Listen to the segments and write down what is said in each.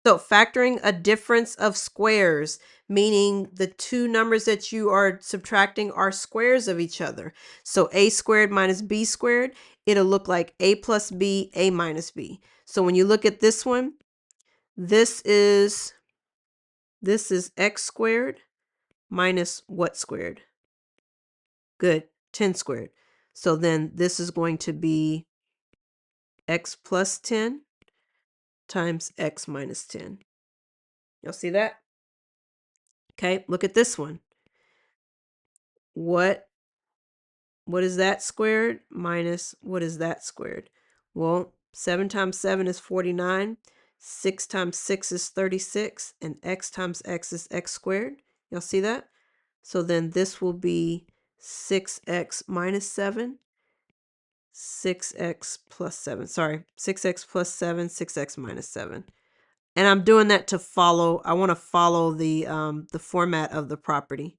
So factoring a difference of squares, meaning the two numbers that you are subtracting are squares of each other. So a squared minus b squared, it'll look like a plus b, a minus b. So when you look at this one, this is x squared minus what squared? Good, 10 squared. So then this is going to be x plus 10 times x minus 10. Y'all see that? Okay, look at this one. What is that squared minus what is that squared? Well, 7 times 7 is 49. 6 times 6 is 36. And x times x is x squared. Y'all see that? So then this will be 6x minus 7. 6x plus 7. Sorry, 6x plus 7, 6x minus 7. And I'm doing that to follow. I want to follow the format of the property.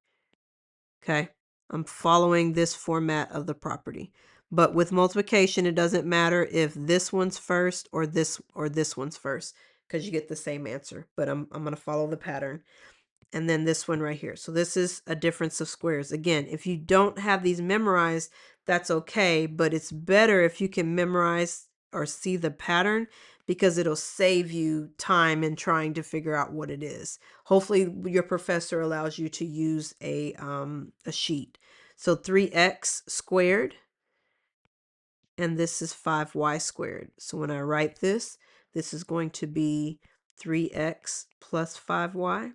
Okay. I'm following this format of the property. But with multiplication, it doesn't matter if this one's first or this one's first, because you get the same answer. But I'm going to follow the pattern. And then this one right here. So this is a difference of squares. Again, if you don't have these memorized, that's okay. But it's better if you can memorize or see the pattern, because it'll save you time in trying to figure out what it is. Hopefully your professor allows you to use a sheet. So 3x squared, and this is 5y squared. So when I write this, this is going to be 3x plus 5y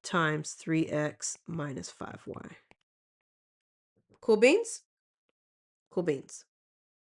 times 3x minus 5y. Cool beans? Cool beans.